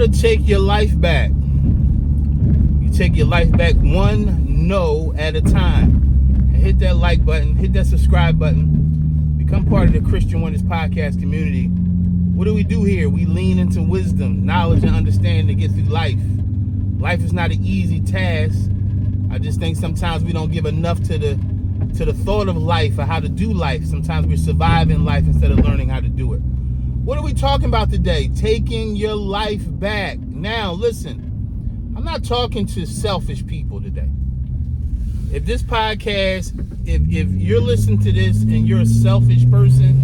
to take your life back. You take your life back one no at a time. And hit that like button, hit that subscribe button. Become part of the Christian Wonders podcast community. What do we do here? We lean into wisdom, knowledge, and understanding to get through life. Life is not an easy task. I just think sometimes we don't give enough to the thought of life or how to do life. Sometimes we're surviving life instead of learning how to do it. What are we talking about today? Taking your life back. Now, listen, I'm not talking to selfish people today. If this podcast, if you're listening to this and you're a selfish person,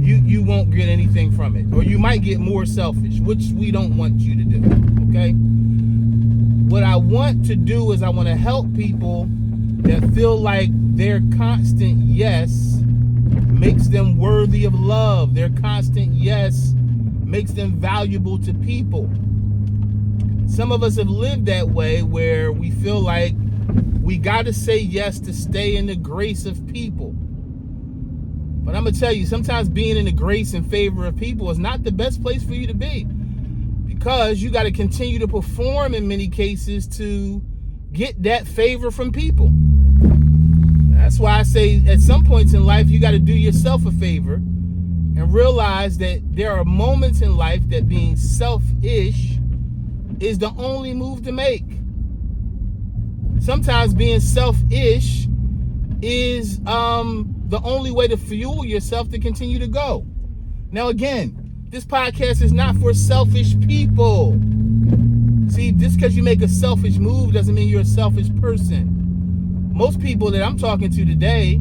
you won't get anything from it. Or you might get more selfish, which we don't want you to do, okay? What I want to do is I want to help people that feel like their constant yes makes them worthy of love. Their constant yes makes them valuable to people. Some of us have lived that way where we feel like we got to say yes to stay in the grace of people. But I'm going to tell you, sometimes being in the grace and favor of people is not the best place for you to be, because you got to continue to perform in many cases to get that favor from people. That's why I say at some points in life, you got to do yourself a favor and realize that there are moments in life that being selfish is the only move to make. Sometimes being selfish is the only way to fuel yourself to continue to go. Now, again, this podcast is not for selfish people. See, just because you make a selfish move doesn't mean you're a selfish person. Most people that I'm talking to today,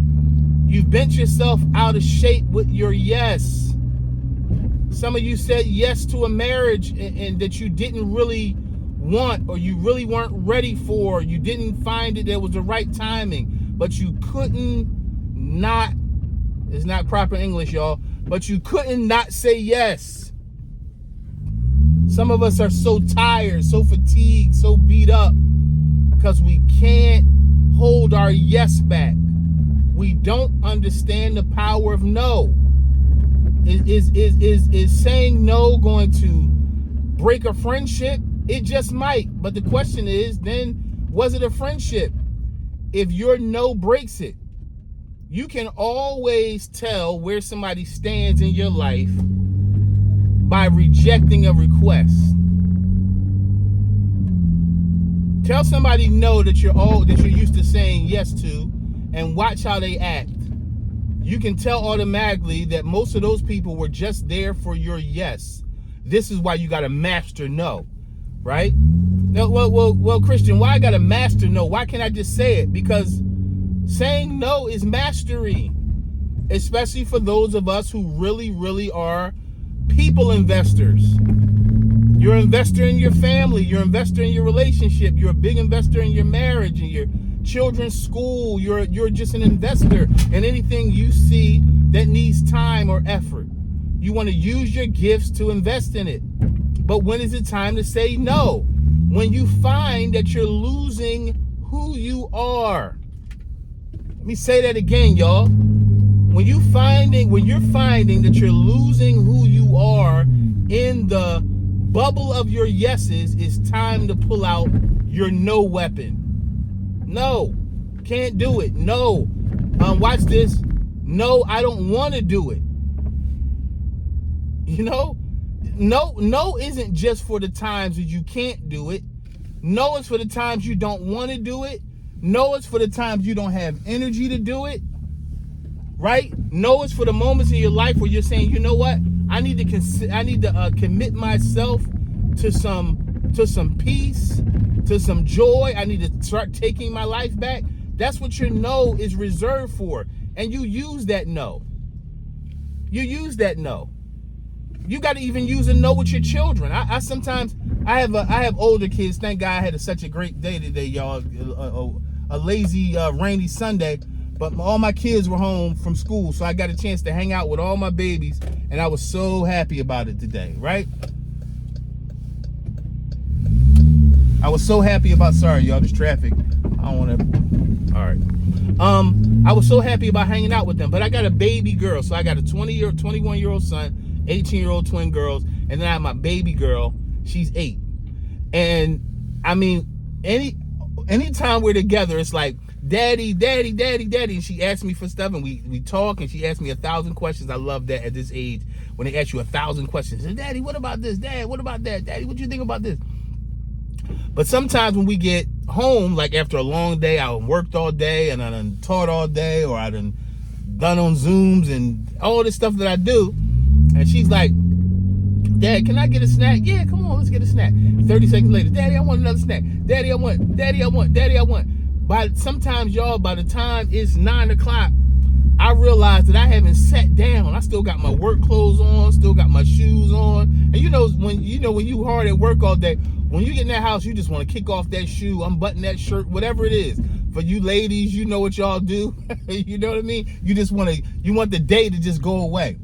you've bent yourself out of shape with your yes. Some of you said yes to a marriage and that you didn't really want, or you really weren't ready for. You didn't find it there was the right timing, but you couldn't not, it's not proper English, y'all, but you couldn't not say yes. Some of us are so tired, so fatigued, so beat up because we can't hold our yes back. We don't understand the power of no. Is saying no going to break a friendship? It just might. But the question is, then, was it a friendship? If your no breaks it, you can always tell where somebody stands in your life by rejecting a request. Tell somebody no that you're used to saying yes to, and watch how they act. You can tell automatically that most of those people were just there for your yes. This is why you got to master no, right? Now, well, Christian, why I got to master no? Why can't I just say it? Because saying no is mastery, especially for those of us who really, really are people investors. You're an investor in your family. You're an investor in your relationship. You're a big investor in your marriage and your children's school. You're just an investor in anything you see that needs time or effort. You want to use your gifts to invest in it. But when is it time to say no? When you find that you're losing who you are. Let me say that again, y'all. When you're finding that you're losing who you are in the bubble of your yeses, it's time to pull out your no weapon. No, can't do it. No, watch this. No, I don't want to do it. You know, no isn't just for the times that you can't do it. No, it's for the times you don't want to do it. No, it's for the times you don't have energy to do it. Right? No, it's for the moments in your life where you're saying, you know what? I need to commit myself to some peace, to some joy. I need to start taking my life back. That's what your no is reserved for. And you use that no. You use that no. You got to even use a no with your children. I sometimes have older kids. Thank God I had such a great day today, y'all. A lazy, rainy Sunday. But all my kids were home from school, so I got a chance to hang out with all my babies, and I was so happy about it today, right? I was so happy about, sorry, y'all, this traffic. I don't want to, all right. I was so happy about hanging out with them, but I got a baby girl, so I got a 21-year-old son, 18-year-old twin girls, and then I have my baby girl, she's 8. And I mean, anytime we're together, it's like, daddy, daddy, daddy, daddy. And she asks me for stuff, and we talk, and she asks me 1,000 questions. I love that at this age, when they ask you 1,000 questions. Daddy, what about this? Dad, what about that? Daddy, what do you think about this? But sometimes when we get home, like after a long day, I worked all day, and I done taught all day, or I done on Zooms and all this stuff that I do, and she's like, Dad, can I get a snack? Yeah, come on, let's get a snack. 30 seconds later, Daddy, I want another snack. Daddy, I want. Daddy, I want. Daddy, I want. Sometimes, y'all, by the time it's 9 o'clock, I realize that I haven't sat down. I still got my work clothes on, still got my shoes on. And when you hard at work all day, when you get in that house, you just want to kick off that shoe, unbutton that shirt, whatever it is. For you ladies, you know what y'all do. You know what I mean? You want the day to just go away.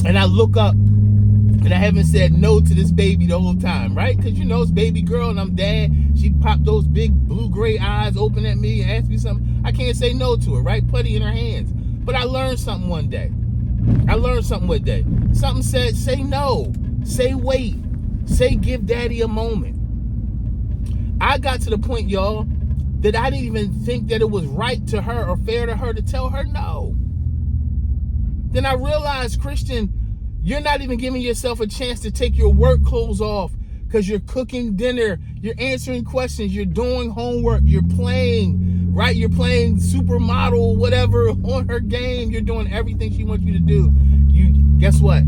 And I look up, and I haven't said no to this baby the whole time, right? Because, it's baby girl, and I'm dad. She popped those big blue-gray eyes open at me and asked me something. I can't say no to her, right? Putty in her hands. But I learned something one day. Something said, say no. Say wait. Say give daddy a moment. I got to the point, y'all, that I didn't even think that it was right to her or fair to her to tell her no. Then I realized, Christian, you're not even giving yourself a chance to take your work clothes off, because you're cooking dinner, you're answering questions, you're doing homework, you're playing, right? You're playing supermodel, whatever, on her game. You're doing everything she wants you to do. Guess what?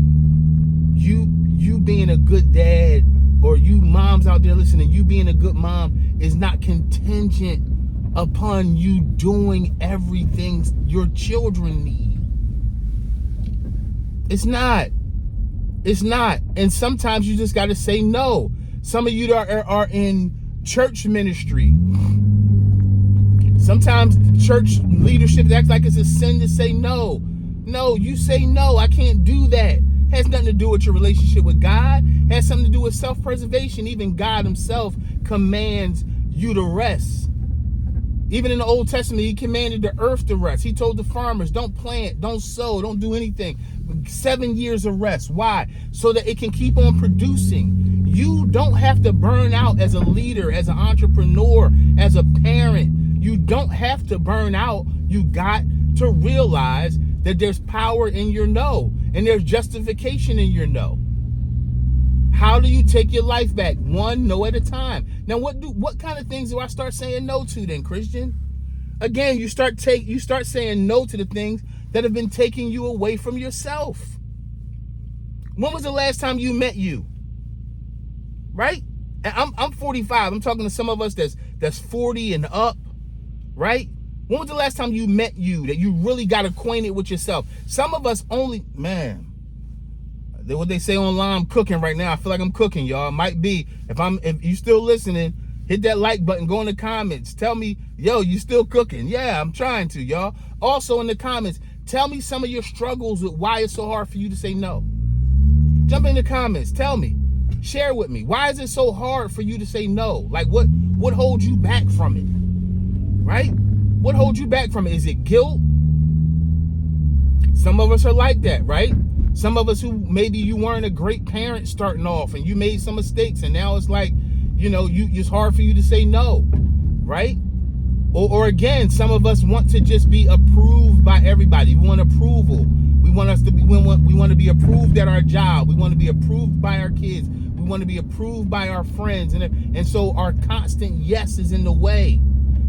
You being a good dad, or you moms out there listening, you being a good mom is not contingent upon you doing everything your children need. It's not. And sometimes you just got to say no. Some of you are in church ministry. Sometimes church leadership acts like it's a sin to say no. No, you say no. I can't do that. It has nothing to do with your relationship with God. It has something to do with self-preservation. Even God himself commands you to rest. Even in the Old Testament, he commanded the earth to rest. He told the farmers, don't plant, don't sow, don't do anything. 7 years of rest. Why? So that it can keep on producing. You don't have to burn out as a leader, as an entrepreneur, as a parent. You don't have to burn out. You got to realize that there's power in your no, and there's justification in your no. How do you take your life back? One no at a time. Now, what kind of things do I start saying no to then, Christian? Again, you start saying no to the things that have been taking you away from yourself. When was the last time you met you? Right? And I'm 45. I'm talking to some of us that's 40 and up, right? When was the last time you met you, that you really got acquainted with yourself? Some of us only, man, what they say online, I'm cooking right now. I feel like I'm cooking, y'all. It might be. If you still listening, hit that like button, go in the comments. Tell me, yo, you still cooking? Yeah, I'm trying to, y'all. Also in the comments, tell me some of your struggles with why it's so hard for you to say no. Jump in the comments. Tell me. Share with me. Why is it so hard for you to say no? Like, what holds you back from it? Right? What holds you back from it? Is it guilt? Some of us are like that, right? Some of us who maybe you weren't a great parent starting off, and you made some mistakes, and now it's like, it's hard for you to say no, right? Or again, some of us want to just be approved by everybody. We want approval. We want to be approved at our job. We want to be approved by our kids. We want to be approved by our friends. And so our constant yes is in the way,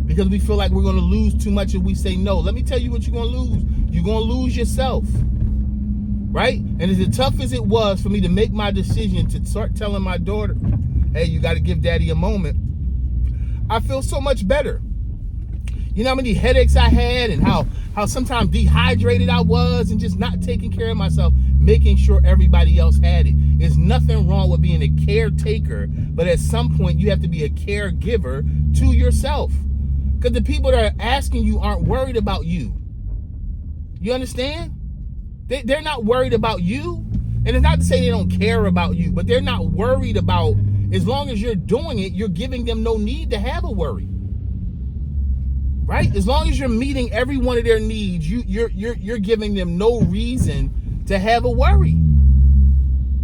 because we feel like we're going to lose too much if we say no. Let me tell you what you're going to lose. You're going to lose yourself, right? And as tough as it was for me to make my decision to start telling my daughter, hey, you got to give daddy a moment, I feel so much better. You know how many headaches I had, and how sometimes dehydrated I was, and just not taking care of myself, making sure everybody else had it. There's nothing wrong with being a caretaker, but at some point you have to be a caregiver to yourself. Because the people that are asking you aren't worried about you. You understand? They're not worried about you. And it's not to say they don't care about you, but they're not worried about, as long as you're doing it, you're giving them no need to have a worry. Right? As long as you're meeting every one of their needs, you're giving them no reason to have a worry.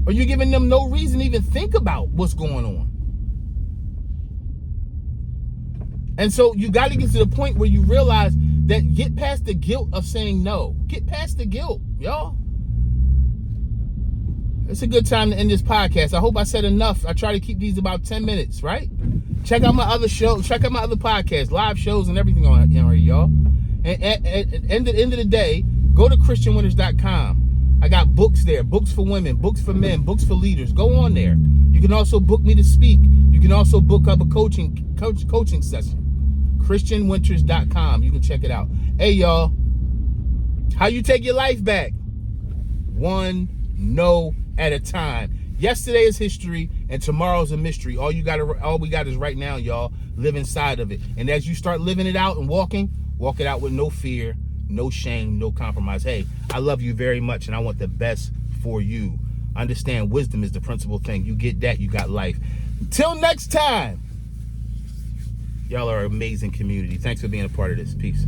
Or you're giving them no reason to even think about what's going on. And so you got to get to the point where you realize that get past the guilt of saying no. Get past the guilt, y'all. It's a good time to end this podcast. I hope I said enough. I try to keep these about 10 minutes, right? Check out my other shows. Check out my other podcasts, live shows and everything on here, y'all. And at the end of the day, go to christianwinners.com. I got books there, books for women, books for men, books for leaders. Go on there. You can also book me to speak. You can also book up a coaching session. christianwinters.com. You can check it out. Hey, y'all. How you take your life back? One no at a time. Yesterday is history and tomorrow's a mystery. All we got is right now, y'all. Live inside of it. And as you start living it out and walk it out with no fear, no shame, no compromise. Hey, I love you very much and I want the best for you. Understand, wisdom is the principal thing. You get that, you got life. Till next time. Y'all are an amazing community. Thanks for being a part of this. Peace.